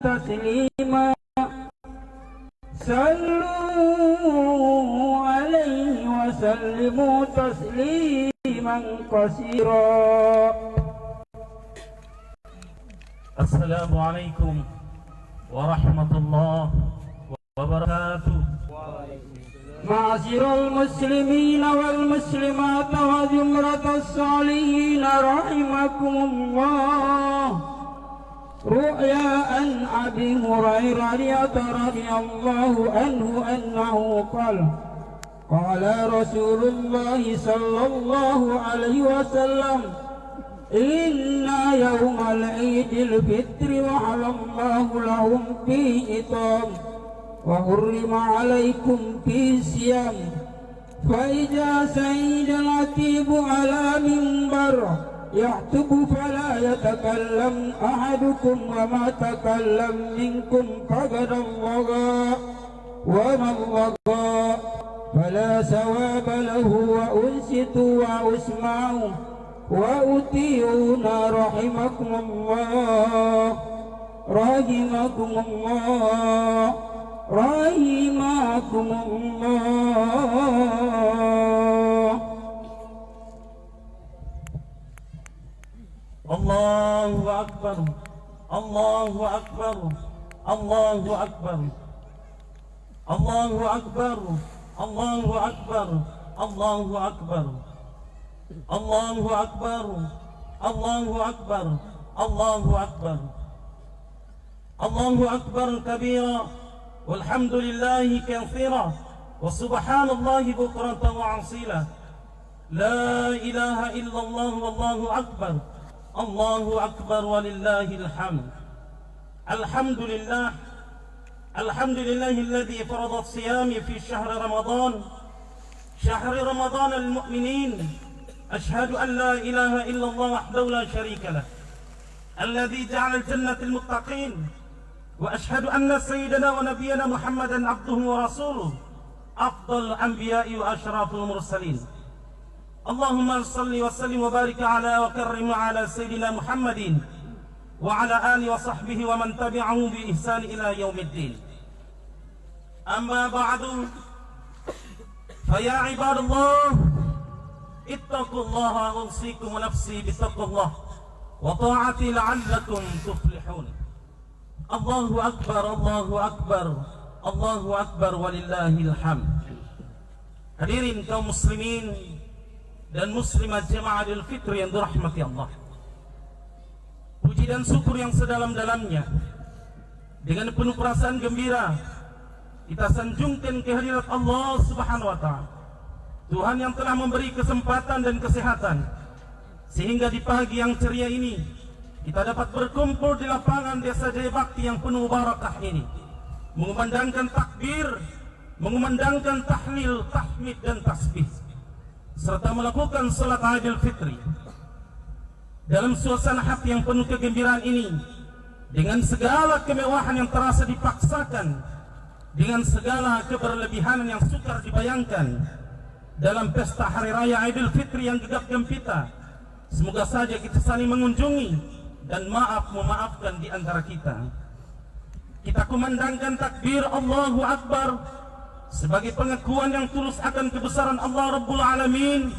تسليما صلوا عليه وسلموا تسليما كثيرا. السلام عليكم ورحمة الله وبركاته. معاشر المسلمين والمسلمات وزمرة الصالحين رحمكم الله. رؤيا عن أبي هريرة رضي الله عنه أنه قال قال رسول الله صلى الله عليه وسلم إن يوم العيد الفطر وحل الله لهم فيه إطعام وحرم عليكم فيه الصيام فإذا سعيد الخطيب على منبر يخطب فلا يتكلم أحدكم وما تكلم منكم فقد لغى ومن لغى فلا ثواب له وأنصت وأسمع وأطيعون رحمكم الله رحمكم الله رحمكم الله. الله أكبر الله أكبر الله أكبر الله أكبر الله أكبر الله أكبر الله أكبر الله أكبر الله أكبر الله أكبر كبيرا والحمد لله كثيرا وسبحان الله بكرة وأصيلا. لا إله إلا الله والله أكبر الله أكبر ولله الحمد. الحمد لله الحمد لله الذي فرض الصيام في شهر رمضان المؤمنين. أشهد أن لا إله إلا الله وحده لا شريك له الذي جعل الجنة المتقين. وأشهد أن سيدنا ونبينا محمدا عبده ورسوله أفضل الأنبياء وأشرف المرسلين. اللهم صل وسلم وبارك على وكرم على سيدنا محمد وعلى آله وصحبه ومن تبعه بإحسان إلى يوم الدين. أما بعد فيا عباد الله اتقوا الله أوصيكم ونفسي بتقوى الله وطاعتي لعلكم تفلحون. الله أكبر الله أكبر الله أكبر walillahil hamd. Hadirin kaum muslimin dan muslimat jemaah Idul Fitri yang dirahmati Allah, puji dan syukur yang sedalam-dalamnya dengan penuh perasaan gembira kita sanjungkan kehadirat Allah Subhanahu wa taala, Tuhan yang telah memberi kesempatan dan kesehatan sehingga di pagi yang ceria ini kita dapat berkumpul di lapangan Desa Jaya Bakti yang penuh barakah ini, mengumandangkan takbir, mengumandangkan tahlil, tahmid dan tasbih, serta melakukan salat Idul Fitri dalam suasana hati yang penuh kegembiraan ini, dengan segala kemewahan yang terasa dipaksakan, dengan segala keberlebihan yang sukar dibayangkan dalam pesta Hari Raya Idul Fitri yang gegap gempita. Semoga saja kita saling mengunjungi dan memaafkan di antara kita. Kita kumandangkan takbir Allahu Akbar sebagai pengakuan yang tulus akan kebesaran Allah Rabbul Alamin,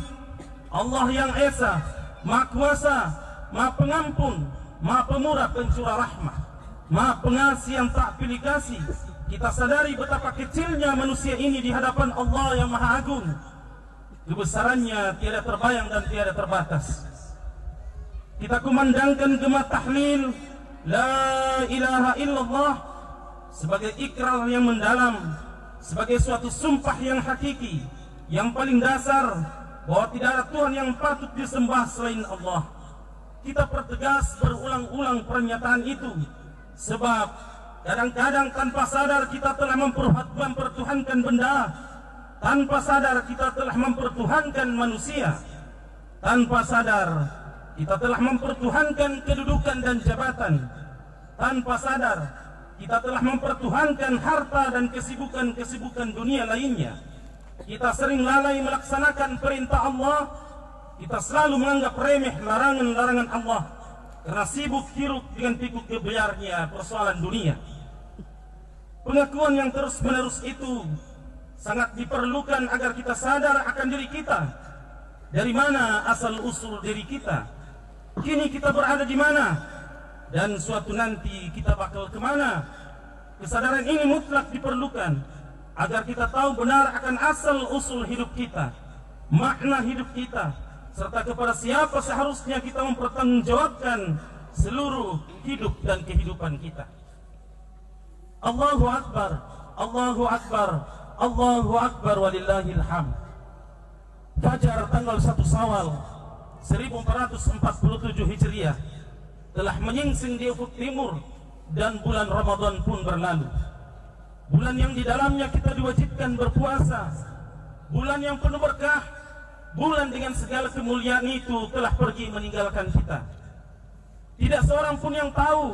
Allah yang Esa, Maha Kuasa, Maha Pengampun, Maha Pemurah Pencurah Rahmah, Maha Pengasih yang tak pilih kasih. Kita sadari betapa kecilnya manusia ini di hadapan Allah yang Maha Agung. Kebesarannya tiada terbayang dan tiada terbatas. Kita kumandangkan gema tahlil La ilaha illallah sebagai ikrar yang mendalam, sebagai suatu sumpah yang hakiki, yang paling dasar bahwa tidak ada Tuhan yang patut disembah selain Allah. Kita pertegas berulang-ulang pernyataan itu, sebab kadang-kadang tanpa sadar kita telah mempertuhankan benda, tanpa sadar kita telah mempertuhankan manusia, tanpa sadar kita telah mempertuhankan kedudukan dan jabatan, tanpa sadar kita telah mempertuhankan harta dan kesibukan-kesibukan dunia lainnya. Kita sering lalai melaksanakan perintah Allah, kita selalu menganggap remeh larangan-larangan Allah. karena sibuk hiruk dengan pikuk gebiarnya persoalan dunia. Pengakuan yang terus-menerus itu sangat diperlukan agar kita sadar akan diri kita. Dari mana asal-usul diri kita? Kini kita berada di mana? Dan suatu nanti kita bakal kemana? Kesadaran ini mutlak diperlukan agar kita tahu benar akan asal-usul hidup kita, makna hidup kita, serta kepada siapa seharusnya kita mempertanggungjawabkan seluruh hidup dan kehidupan kita. Allahu Akbar, Allahu Akbar, Allahu Akbar walillahil hamd. Fajar tanggal 1 Syawal 1447 Hijriah telah menyingsing di ufuk timur dan bulan Ramadan pun berlalu. Bulan yang di dalamnya kita diwajibkan berpuasa, bulan yang penuh berkah, bulan dengan segala kemuliaan itu telah pergi meninggalkan kita. Tidak seorang pun yang tahu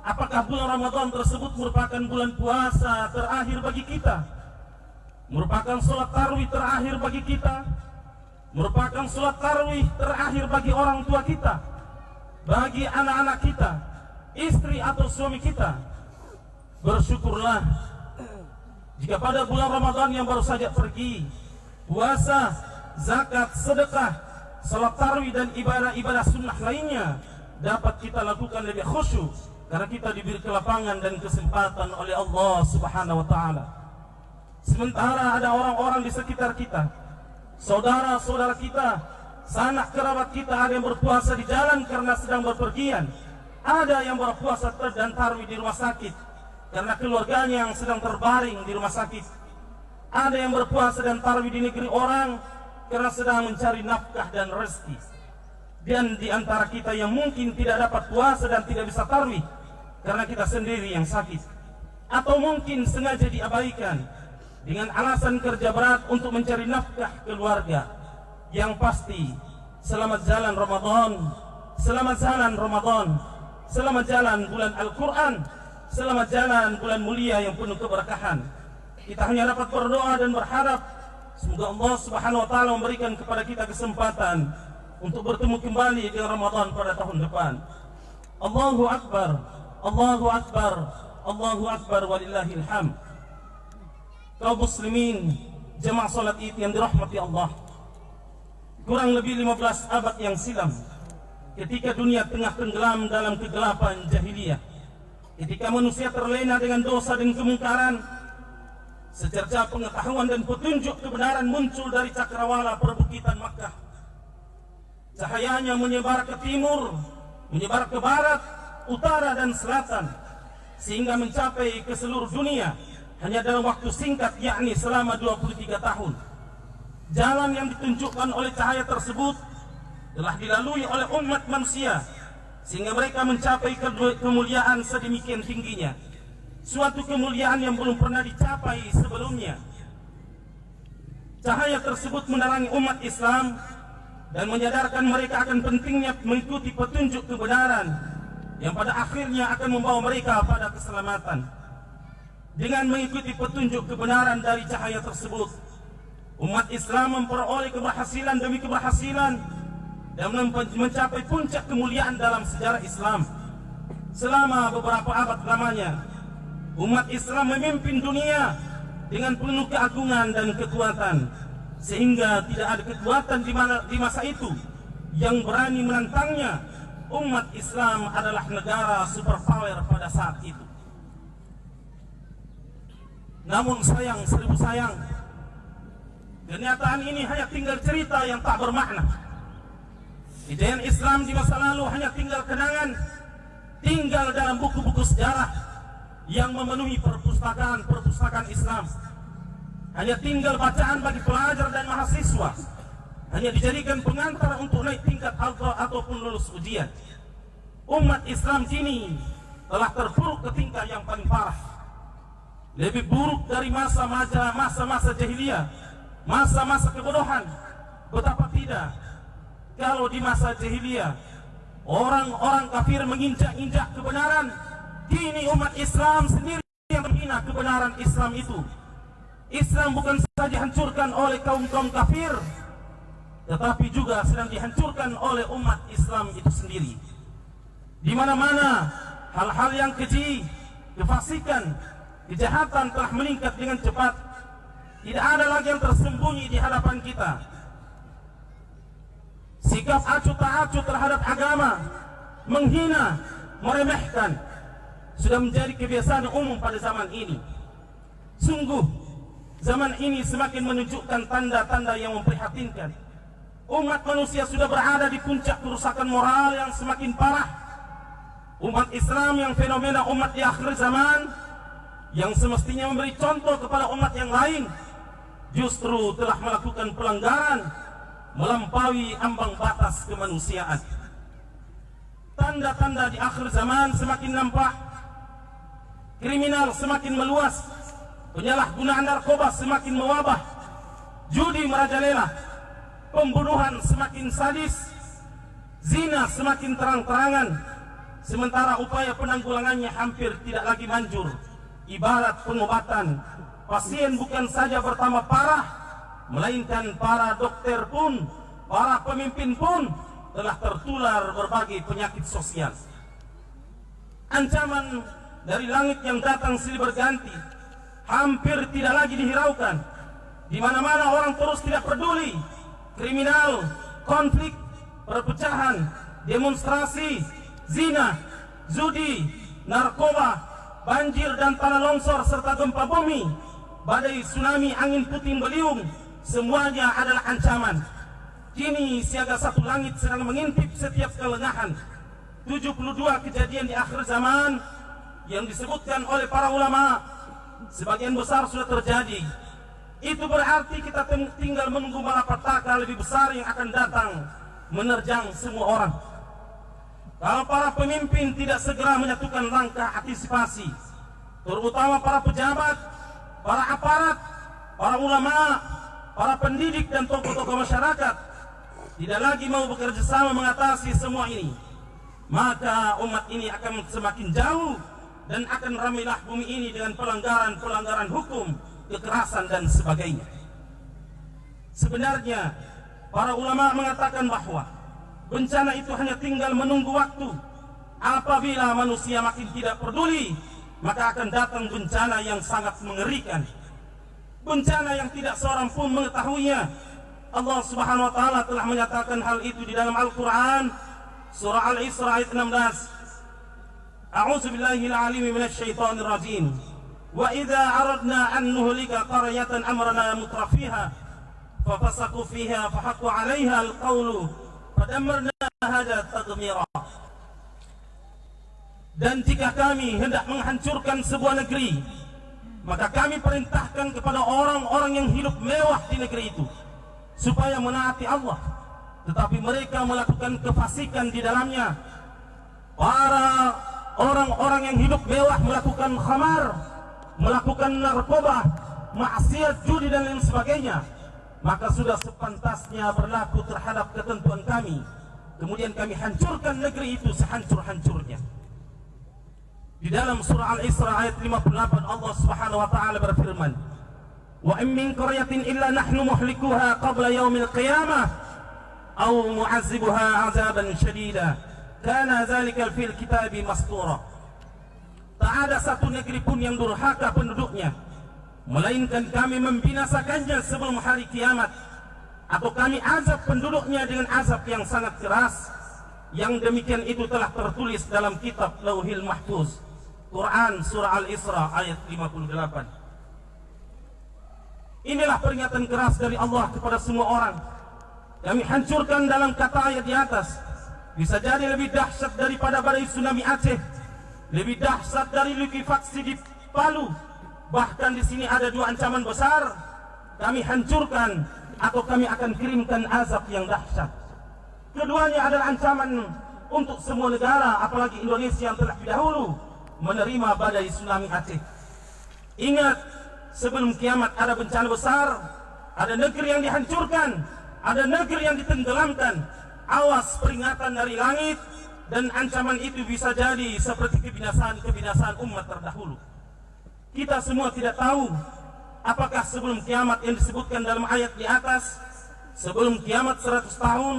apakah bulan Ramadan tersebut merupakan bulan puasa terakhir bagi kita, merupakan sholat tarawih terakhir bagi kita, merupakan sholat tarawih terakhir bagi orang tua kita, bagi anak-anak kita, istri atau suami kita. Bersyukurlah jika pada bulan Ramadan yang baru saja pergi, puasa, zakat, sedekah, sholat tarawih dan ibadah-ibadah sunnah lainnya dapat kita lakukan lebih khusyuk, karena kita diberi kelapangan dan kesempatan oleh Allah Subhanahu wa Ta'ala. Sementara ada orang-orang di sekitar kita, saudara-saudara kita, sanak kerabat kita, ada yang berpuasa di jalan karena sedang berpergian, ada yang berpuasa dan tarawih di rumah sakit karena keluarganya yang sedang terbaring di rumah sakit, ada yang berpuasa dan tarawih di negeri orang karena sedang mencari nafkah dan rezeki. Dan di antara kita yang mungkin tidak dapat puasa dan tidak bisa tarawih karena kita sendiri yang sakit, atau mungkin sengaja diabaikan dengan alasan kerja berat untuk mencari nafkah keluarga. Yang pasti, selamat jalan Ramadan, selamat jalan Ramadan, selamat jalan bulan Al-Quran, selamat jalan bulan mulia yang penuh keberkahan. Kita hanya dapat berdoa dan berharap semoga Allah Subhanahu wa Ta'ala memberikan kepada kita kesempatan untuk bertemu kembali dengan Ramadan pada tahun depan. Allahu Akbar, Allahu Akbar, Allahu Akbar walillahil hamd. Kaum muslimin, jemaah salat Id yang dirahmati Allah, kurang lebih 15 abad yang silam, ketika dunia tengah tenggelam dalam kegelapan jahiliyah, ketika manusia terlena dengan dosa dan kemungkaran, secerca pengetahuan dan petunjuk kebenaran muncul dari cakrawala perbukitan Makkah. Cahayanya menyebar ke timur, menyebar ke barat, utara dan selatan, sehingga mencapai ke seluruh dunia hanya dalam waktu singkat, yakni selama 23 tahun. Jalan yang ditunjukkan oleh cahaya tersebut telah dilalui oleh umat manusia, sehingga mereka mencapai kemuliaan sedemikian tingginya, suatu kemuliaan yang belum pernah dicapai sebelumnya. Cahaya tersebut menerangi umat Islam dan menyadarkan mereka akan pentingnya mengikuti petunjuk kebenaran yang pada akhirnya akan membawa mereka pada keselamatan. Dengan mengikuti petunjuk kebenaran dari cahaya tersebut, umat Islam memperoleh keberhasilan demi keberhasilan dan mencapai puncak kemuliaan dalam sejarah Islam. Selama beberapa abad lamanya, umat Islam memimpin dunia dengan penuh keagungan dan kekuatan, sehingga tidak ada kekuatan di masa itu yang berani menantangnya. Umat Islam adalah negara superpower pada saat itu. Namun sayang, seribu sayang, kenyataan ini hanya tinggal cerita yang tak bermakna. Kejayaan Islam di masa lalu hanya tinggal kenangan, tinggal dalam buku-buku sejarah yang memenuhi perpustakaan Islam, hanya tinggal bacaan bagi pelajar dan mahasiswa, hanya dijadikan pengantar untuk naik tingkat ataupun lulus ujian. Umat Islam kini telah terpuruk ke tingkat yang paling parah, lebih buruk dari masa-masa jahiliyah, masa-masa kebodohan. Betapa tidak, kalau di masa jahiliyah orang-orang kafir menginjak-injak kebenaran, kini umat Islam sendiri yang menghina kebenaran Islam itu. Islam bukan saja dihancurkan oleh kaum-kaum kafir, tetapi juga sedang dihancurkan oleh umat Islam itu sendiri. Di mana-mana hal-hal yang keji, kefasikan, kejahatan telah meningkat dengan cepat. Tidak ada lagi yang tersembunyi di hadapan kita. Sikap acuh tak acuh terhadap agama, menghina, meremehkan, sudah menjadi kebiasaan umum pada zaman ini. Sungguh, zaman ini semakin menunjukkan tanda-tanda yang memprihatinkan. Umat manusia sudah berada di puncak kerusakan moral yang semakin parah. Umat Islam yang fenomena umat di akhir zaman, yang semestinya memberi contoh kepada umat yang lain, justru telah melakukan pelanggaran, melampaui ambang batas kemanusiaan. Tanda-tanda di akhir zaman semakin nampak. Kriminal semakin meluas, penyalahgunaan narkoba semakin mewabah, judi merajalela, pembunuhan semakin sadis, zina semakin terang-terangan, sementara upaya penanggulangannya hampir tidak lagi manjur. Ibarat pengobatan, pasien bukan saja bertambah parah, melainkan para dokter pun, para pemimpin pun telah tertular berbagai penyakit sosial. Ancaman dari langit yang datang silih berganti, hampir tidak lagi dihiraukan. Di mana-mana orang terus tidak peduli. Kriminal, konflik, perpecahan, demonstrasi, zina, judi, narkoba, banjir dan tanah longsor serta gempa bumi, badai tsunami, angin puting beliung, semuanya adalah ancaman. Kini siaga satu langit sedang mengintip setiap kelengahan. 72 kejadian di akhir zaman yang disebutkan oleh para ulama, sebagian besar sudah terjadi. Itu berarti kita tinggal menunggu malapetaka lebih besar yang akan datang menerjang semua orang. Kalau para pemimpin tidak segera menyatukan langkah antisipasi, terutama para pejabat, para aparat, para ulama, para pendidik dan tokoh-tokoh masyarakat, tidak lagi mau bekerja sama mengatasi semua ini, maka umat ini akan semakin jauh dan akan ramailah bumi ini dengan pelanggaran-pelanggaran hukum, kekerasan dan sebagainya. Sebenarnya para ulama mengatakan bahwa bencana itu hanya tinggal menunggu waktu. Apabila manusia makin tidak peduli, maka akan datang bencana yang sangat mengerikan, bencana yang tidak seorang pun mengetahuinya. Allah Subhanahu wa taala telah menyatakan hal itu di dalam Al-Qur'an, surah Al-Isra ayat 16. A'udzu billahi al-'alim minasy syaithanir rajim. Wa idza aradna an nuhlika qaryatan amrana mutrafiha fafasaqu fiha fahaqqa 'alaiha al-qawlu fadammarnaha tadmira. Dan jika kami hendak menghancurkan sebuah negeri, maka kami perintahkan kepada orang-orang yang hidup mewah di negeri itu supaya menaati Allah, tetapi mereka melakukan kefasikan di dalamnya. Para orang-orang yang hidup mewah melakukan khamar, melakukan narkoba, maksiat, judi dan lain sebagainya, maka sudah sepantasnya berlaku terhadap ketentuan kami. Kemudian kami hancurkan negeri itu sehancur-hancurnya. Di dalam surah Al-Isra ayat 58 Allah Subhanahu wa taala berfirman, "Wa in min qaryatin illa nahnu muhlikuha qabla yaumil qiyamah aw mu'azzibuha 'adzaban syadida kana dzalika fil kitabi mastura." Tak ada satu negeri pun yang durhaka penduduknya, melainkan kami membinasakannya sebelum hari kiamat, atau kami azab penduduknya dengan azab yang sangat keras. Yang demikian itu telah tertulis dalam kitab Lauhil Mahfuz. Quran surah Al-Isra ayat 58. Inilah peringatan keras dari Allah kepada semua orang. Kami hancurkan dalam kata ayat di atas. Bisa jadi lebih dahsyat daripada badai tsunami Aceh, lebih dahsyat dari likuifaksi di Palu. Bahkan di sini ada dua ancaman besar. Kami hancurkan atau kami akan kirimkan azab yang dahsyat. Keduanya adalah ancaman untuk semua negara, apalagi Indonesia yang telah dahulu menerima badai tsunami Aceh. Ingat, sebelum kiamat ada bencana besar, ada negeri yang dihancurkan, ada negeri yang ditenggelamkan. Awas peringatan dari langit, dan ancaman itu bisa jadi seperti kebinasaan umat terdahulu. Kita semua tidak tahu apakah sebelum kiamat yang disebutkan dalam ayat di atas, sebelum kiamat 100 tahun,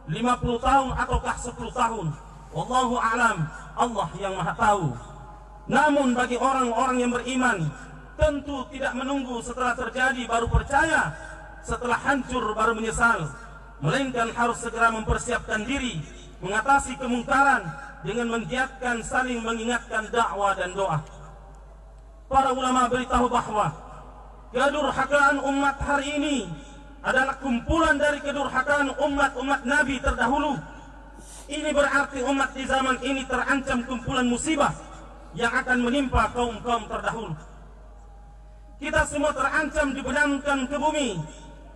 50 tahun, ataukah 10 tahun. Wallahu a'lam, Allah yang maha tahu. Namun bagi orang-orang yang beriman, tentu tidak menunggu setelah terjadi baru percaya, setelah hancur baru menyesal, melainkan harus segera mempersiapkan diri mengatasi kemungkaran dengan menggiatkan saling mengingatkan dakwah dan doa. Para ulama beritahu bahwa kedurhakaan umat hari ini adalah kumpulan dari kedurhakaan umat-umat Nabi terdahulu. Ini berarti umat di zaman ini terancam kumpulan musibah yang akan menimpa kaum-kaum terdahulu. Kita semua terancam dibenamkan ke bumi,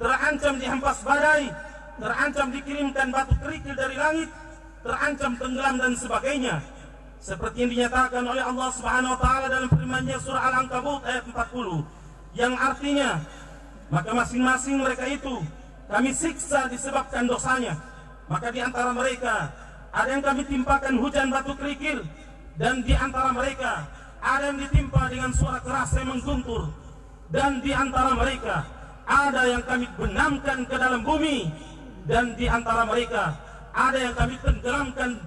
terancam dihempas badai, terancam dikirimkan batu kerikil dari langit, terancam tenggelam dan sebagainya. Seperti yang dinyatakan oleh Allah Subhanahu wa taala dalam firman-Nya surah Al-Ankabut ayat 40, yang artinya, maka masing-masing mereka itu kami siksa disebabkan dosanya. Maka di antara mereka ada yang kami timpakan hujan batu kerikil, dan di antara mereka ada yang ditimpa dengan suara keras yang mengguntur, dan di antara mereka ada yang kami benamkan ke dalam bumi, dan di antara mereka ada yang kami tenggelamkan.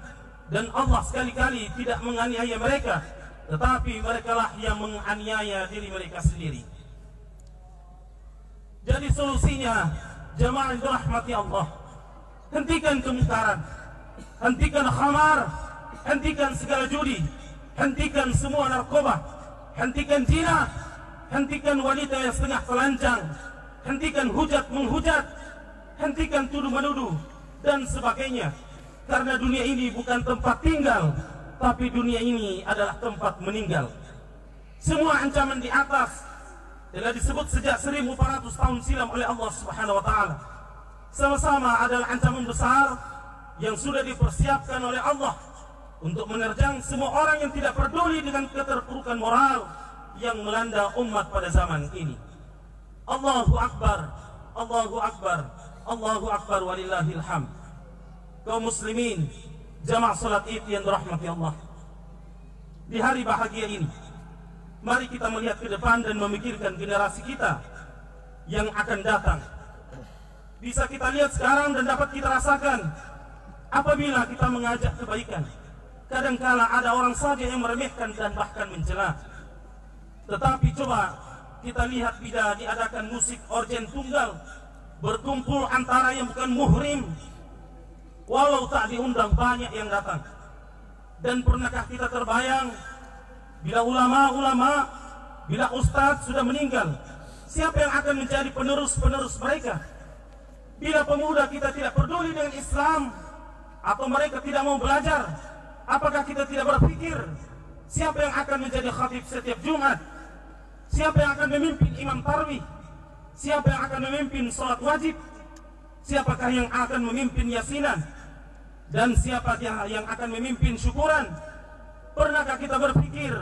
Dan Allah sekali-kali tidak menganiaya mereka, tetapi merekalah yang menganiaya diri mereka sendiri. Jadi solusinya, jamaah yang dirahmati Allah, hentikan kemungkaran, hentikan khamar, hentikan segala judi, hentikan semua narkoba, hentikan zina, hentikan wanita yang setengah telanjang, hentikan hujat menghujat, hentikan tuduh menuduh dan sebagainya. Karena dunia ini bukan tempat tinggal, tapi dunia ini adalah tempat meninggal. Semua ancaman di atas telah disebut sejak 1400 tahun silam oleh Allah Subhanahu wa taala. Sama-sama adalah ancaman besar yang sudah dipersiapkan oleh Allah untuk menerjang semua orang yang tidak peduli dengan keterpurukan moral yang melanda umat pada zaman ini. Allahu Akbar, Allahu Akbar, Allahu Akbar walillahil hamd. Kaum muslimin, jamaah salat Id yang dirahmati Allah, di hari bahagia ini, mari kita melihat ke depan dan memikirkan generasi kita yang akan datang. Bisa kita lihat sekarang dan dapat kita rasakan apabila kita mengajak kebaikan. Kadangkala ada orang saja yang meremehkan dan bahkan mencela. Tetapi coba kita lihat bila diadakan musik orgen tunggal, berkumpul antara yang bukan muhrim, walau tak diundang banyak yang datang. Dan pernahkah kita terbayang bila ulama-ulama, bila ustadz sudah meninggal, siapa yang akan menjadi penerus-penerus mereka? Bila pemuda kita tidak peduli dengan Islam, atau mereka tidak mau belajar, apakah kita tidak berpikir siapa yang akan menjadi khatib setiap Jumat? Siapa yang akan memimpin imam tarwih? Siapa yang akan memimpin sholat wajib? Siapakah yang akan memimpin yasinan? Dan siapa yang akan memimpin syukuran? Pernahkah kita berpikir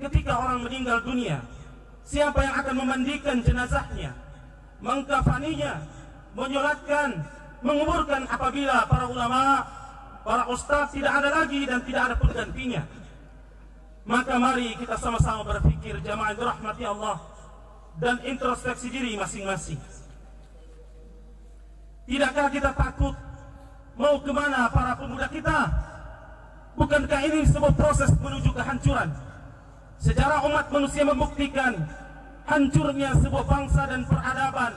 ketika orang meninggal dunia, siapa yang akan memandikan jenazahnya, mengkafaninya, menyolatkan, menguburkan apabila para ulama, para ustaz tidak ada lagi dan tidak ada penggantinya? Maka mari kita sama-sama berpikir, jamaah yang dirahmati Allah, dan introspeksi diri masing-masing. Tidakkah kita takut? Mau kemana para pemuda kita? Bukankah ini sebuah proses menuju kehancuran? Sejarah umat manusia membuktikan hancurnya sebuah bangsa dan peradaban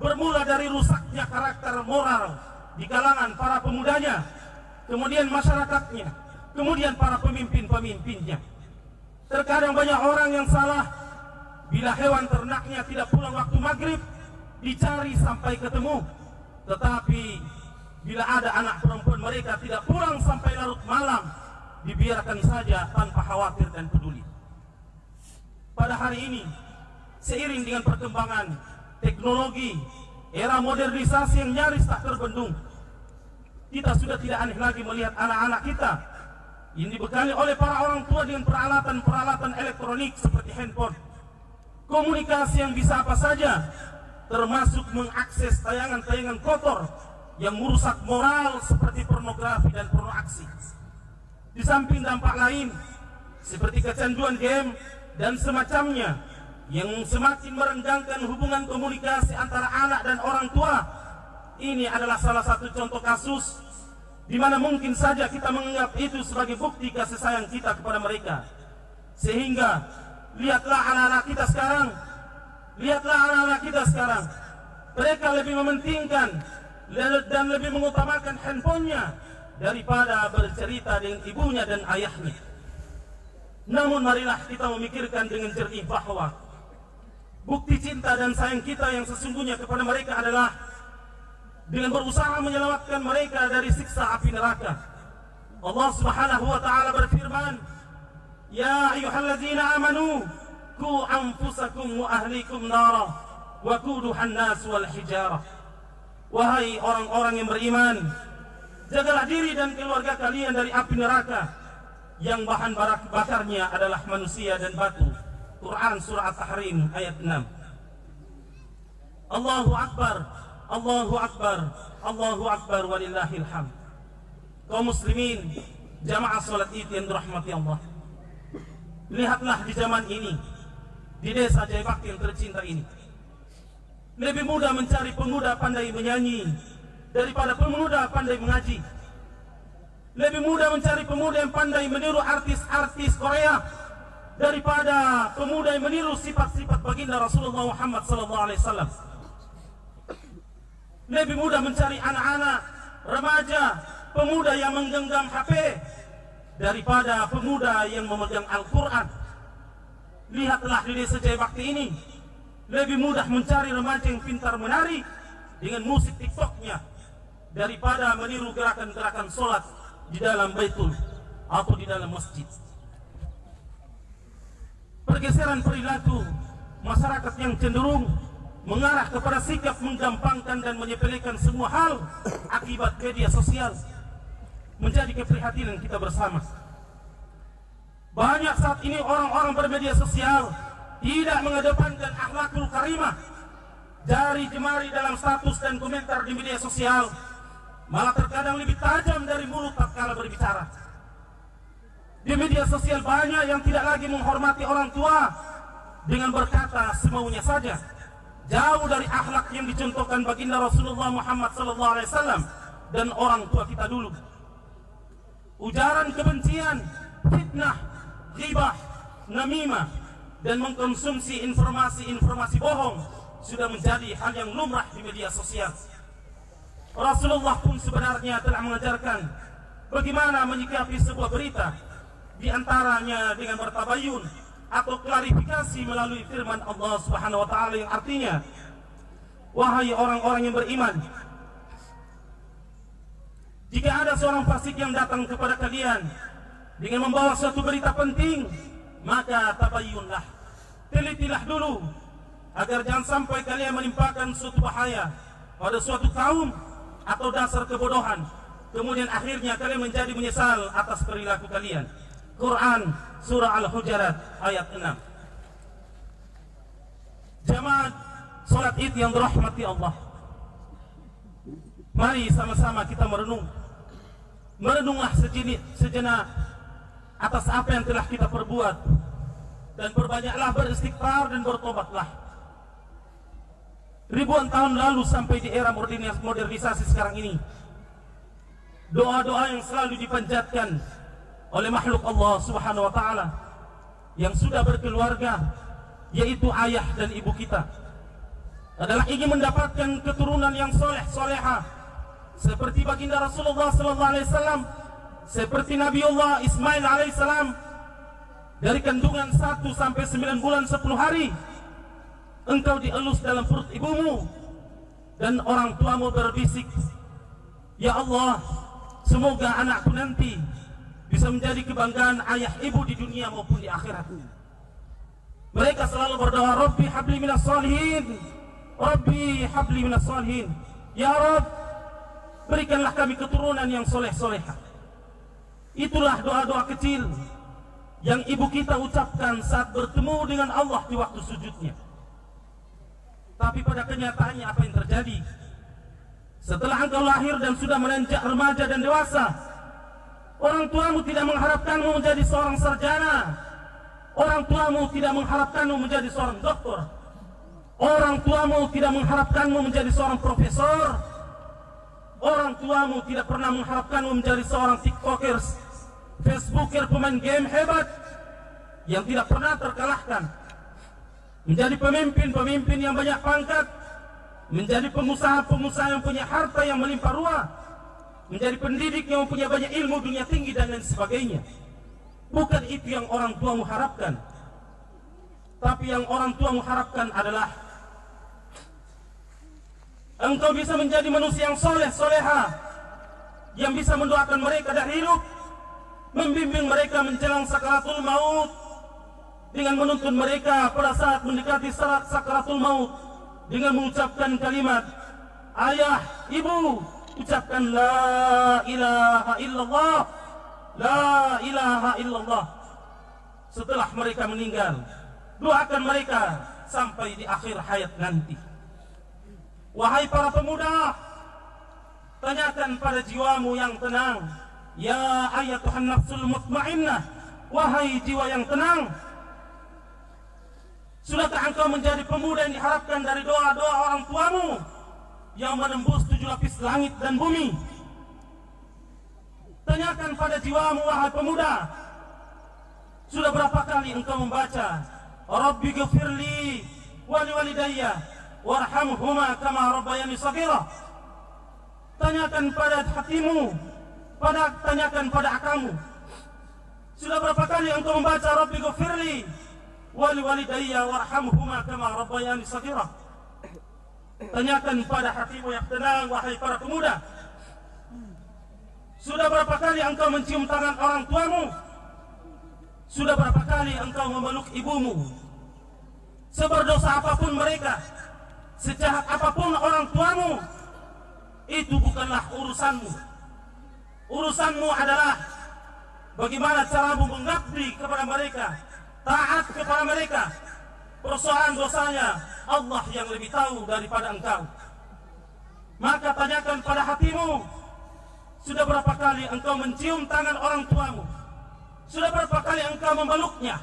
bermula dari rusaknya karakter moral di kalangan para pemudanya, kemudian masyarakatnya, kemudian para pemimpin-pemimpinnya. Terkadang banyak orang yang salah bila hewan ternaknya tidak pulang waktu maghrib, dicari sampai ketemu. Tetapi bila ada anak perempuan mereka tidak pulang sampai larut malam, dibiarkan saja tanpa khawatir dan peduli. Pada hari ini, seiring dengan perkembangan teknologi, era modernisasi yang nyaris tak terbendung, kita sudah tidak aneh lagi melihat anak-anak kita yang dibekali oleh para orang tua dengan peralatan-peralatan elektronik seperti handphone, komunikasi yang bisa apa saja, termasuk mengakses tayangan-tayangan kotor yang merusak moral seperti pornografi dan pornoaksi. Di samping dampak lain seperti kecanduan game dan semacamnya yang semakin merenggangkan hubungan komunikasi antara anak dan orang tua, ini adalah salah satu contoh kasus di mana mungkin saja kita menganggap itu sebagai bukti kasih sayang kita kepada mereka. Sehingga lihatlah anak-anak kita sekarang, mereka lebih mementingkan dan lebih mengutamakan handphonenya daripada bercerita dengan ibunya dan ayahnya. Namun marilah kita memikirkan dengan jernih bahwa bukti cinta dan sayang kita yang sesungguhnya kepada mereka adalah dengan berusaha menyelamatkan mereka dari siksa api neraka. Allah Subhanahu wa taala berfirman, "Ya ayyuhalladzina amanu qu anfusakum wa ahlikum nara wa quduhan nas wal hijarah." Wahai orang-orang yang beriman, jagalah diri dan keluarga kalian dari api neraka yang bahan bakarnya adalah manusia dan batu. Quran surah At-Tahrim ayat 6. Allahu Akbar, Allahu Akbar, Allahu Akbar walillahil hamd. Kaum muslimin, jamaah salat Id yang dirahmati Allah. Lihatlah di zaman ini, di desa Jaibakti yang tercinta ini, lebih mudah mencari pemuda pandai menyanyi daripada pemuda pandai mengaji. Lebih mudah mencari pemuda yang pandai meniru artis-artis Korea daripada pemuda yang meniru sifat-sifat baginda Rasulullah Muhammad SAW. Lebih mudah mencari anak-anak, remaja, pemuda yang menggenggam HP daripada pemuda yang memegang Al-Quran. Lihatlah di desa Jaibakti ini, lebih mudah mencari remaja yang pintar menari dengan musik TikToknya daripada meniru gerakan-gerakan sholat di dalam baitul atau di dalam masjid. Pergeseran perilaku masyarakat yang cenderung mengarah kepada sikap menggampangkan dan menyepelekan semua hal akibat media sosial menjadi keprihatinan kita bersama. Banyak saat ini orang-orang bermedia sosial tidak mengedepankan akhlakul karimah. Jari jemari dalam status dan komentar di media sosial malah terkadang lebih tajam dari mulut tatkala berbicara. Di media sosial banyak yang tidak lagi menghormati orang tua dengan berkata semaunya saja, jauh dari akhlak yang dicontohkan baginda Rasulullah Muhammad SAW dan orang tua kita dulu. Ujaran kebencian, fitnah, ghibah, namimah, dan mengkonsumsi informasi-informasi bohong sudah menjadi hal yang lumrah di media sosial. Rasulullah pun sebenarnya telah mengajarkan bagaimana menyikapi sebuah berita, di antaranya dengan bertabayun atau klarifikasi melalui firman Allah Subhanahu wa taala yang artinya, wahai orang-orang yang beriman, jika ada seorang fasik yang datang kepada kalian dengan membawa suatu berita penting, maka tabayyunlah, telitilah dulu agar jangan sampai kalian menimpakan suatu bahaya pada suatu kaum atau dasar kebodohan, kemudian akhirnya kalian menjadi menyesal atas perilaku kalian. Quran surah Al-Hujurat ayat 6. Jamaah salat Id yang dirahmati Allah, mari sama-sama kita merenunglah sejenak atas apa yang telah kita perbuat, dan berbanyaklah beristighfar dan bertobatlah. Ribuan tahun lalu sampai di era modernisasi sekarang ini, doa-doa yang selalu dipanjatkan oleh makhluk Allah Subhanahu wa taala yang sudah berkeluarga, yaitu ayah dan ibu kita, adalah ingin mendapatkan keturunan yang soleh solehah seperti baginda Rasulullah sallallahu alaihi wasallam, seperti Nabiullah Ismail alaihissalam. Dari kandungan 1 sampai 9 bulan 10 hari engkau dielus dalam perut ibumu, dan orang tuamu berbisik, ya Allah, semoga anakku nanti bisa menjadi kebanggaan ayah ibu di dunia maupun di akhirat. Mereka selalu berdoa, Rabbi habli minas salihin, Rabbi habli minas salihin, ya Rabb, berikanlah kami keturunan yang soleh-solehah. Itulah doa-doa kecil yang ibu kita ucapkan saat bertemu dengan Allah di waktu sujudnya. Tapi pada kenyataannya apa yang terjadi? Setelah engkau lahir dan sudah menanjak remaja dan dewasa, orang tuamu tidak mengharapkanmu menjadi seorang sarjana. Orang tuamu tidak mengharapkanmu menjadi seorang doktor. Orang tuamu tidak mengharapkanmu menjadi seorang profesor. orang tuamu tidak pernah mengharapkanmu menjadi seorang tiktokers, facebooker, pemain game hebat yang tidak pernah terkalahkan, menjadi pemimpin-pemimpin yang banyak pangkat, menjadi pengusaha-pengusaha yang punya harta yang melimpah ruah, menjadi pendidik yang punya banyak ilmu dunia tinggi dan lain sebagainya. Bukan itu yang orang tuamu harapkan. Tapi yang orang tuamu harapkan adalah engkau bisa menjadi manusia yang soleh, soleha, yang bisa mendoakan mereka dari hidup, membimbing mereka menjelang sakaratul maut, dengan menuntun mereka pada saat mendekati sakaratul maut, dengan mengucapkan kalimat, ayah, ibu, ucapkan la ilaha illallah, la ilaha illallah. Setelah mereka meninggal, doakan mereka sampai di akhir hayat nanti. Wahai para pemuda, tanyakan pada jiwamu yang tenang, ya ayatuhan nafsul mutmainnah, wahai jiwa yang tenang, sudahkah engkau menjadi pemuda yang diharapkan dari doa-doa orang tuamu yang menembus 7 lapis langit dan bumi? Tanyakan pada jiwamu, wahai pemuda, sudah berapa kali engkau membaca Rabbi ghfirli wa liwalidayya warhamhuma kama rabbayani shaghira? Tanyakan pada hatimu, tanyakan pada akamu, sudah berapa kali engkau membaca Rabbi ghfirli wa liwalidayya warhamhuma kama rabbayani shaghira? Tanyakan pada hatimu yang tenang, wahai para pemuda, sudah berapa kali engkau mencium tangan orang tuamu? Sudah berapa kali engkau memeluk ibumu? Seberdosa apapun mereka, sejahat apapun orang tuamu, itu bukanlah urusanmu. Urusanmu adalah bagaimana caramu mengabdi kepada mereka, taat kepada mereka. Persoalan dosanya Allah yang lebih tahu daripada engkau. Maka tanyakan pada hatimu, sudah berapa kali engkau mencium tangan orang tuamu? Sudah berapa kali engkau memeluknya?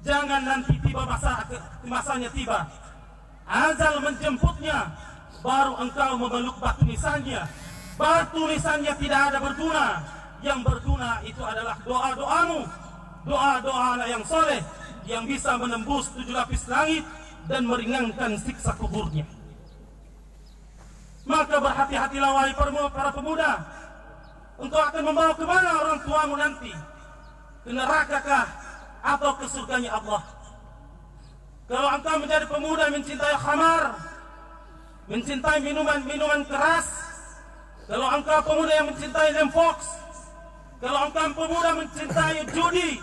Jangan nanti tiba masanya tiba, azal menjemputnya, baru engkau memeluk batu nisannya. Batu nisannya tidak ada berguna. Yang berguna itu adalah doa-doamu. Doa-doa yang soleh yang bisa menembus 7 lapis langit dan meringankan siksa kuburnya. Maka berhati-hatilah wahai para pemuda. Engkau akan membawa kemana orang tuamu nanti? Ke nerakakah atau ke surganya Allah? Kalau engkau menjadi pemuda mencintai khamar, mencintai minuman keras, kalau engkau pemuda yang mencintai lemfox, kalau engkau pemuda mencintai judi,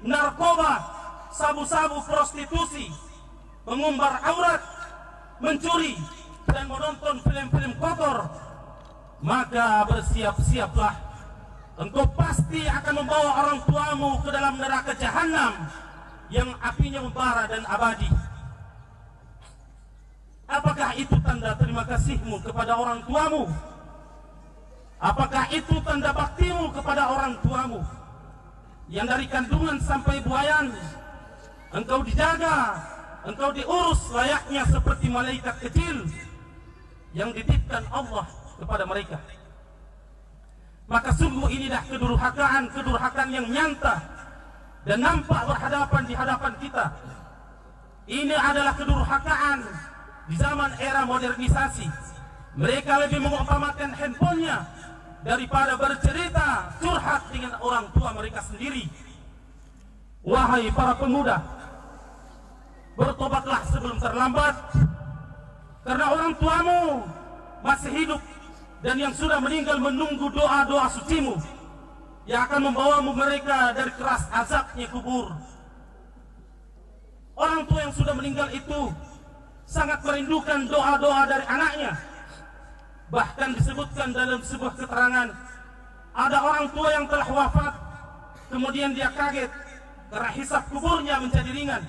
narkoba, sabu-sabu, prostitusi, mengumbar aurat, mencuri, dan menonton film-film kotor, maka bersiap-siaplah, engkau pasti akan membawa orang tuamu ke dalam neraka jahanam yang apinya membara dan abadi. Apakah itu tanda terima kasihmu kepada orang tuamu? Apakah itu tanda baktimu kepada orang tuamu? Yang dari kandungan sampai buayan engkau dijaga, engkau diurus layaknya seperti malaikat kecil yang dititipkan Allah kepada mereka. Maka sungguh inilah kedurhakaan yang nyata dan nampak berhadapan di hadapan kita. Ini adalah kedurhakaan di zaman era modernisasi. Mereka lebih mengumpamakan handphonenya daripada bercerita, curhat dengan orang tua mereka sendiri. Wahai para pemuda, bertobatlah sebelum terlambat, karena orang tuamu masih hidup dan yang sudah meninggal menunggu doa-doa sucimu yang akan membawamu mereka dari keras azabnya kubur. Orang tua yang sudah meninggal itu sangat merindukan doa-doa dari anaknya. Bahkan disebutkan dalam sebuah keterangan, ada orang tua yang telah wafat, kemudian dia kaget karena hisab kuburnya menjadi ringan.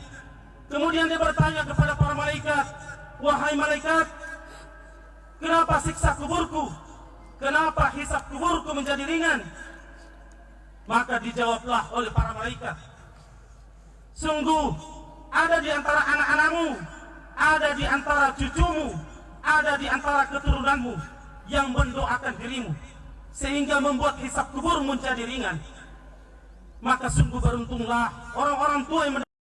Kemudian dia bertanya kepada para malaikat, wahai malaikat, kenapa siksa kuburku? Kenapa hisab kuburku menjadi ringan? Maka dijawablah oleh para malaikat, sungguh ada di antara anak-anakmu, ada di antara cucumu, ada di antara keturunanmu yang mendoakan dirimu sehingga membuat hisab kuburmu menjadi ringan. Maka sungguh beruntunglah orang-orang tua yang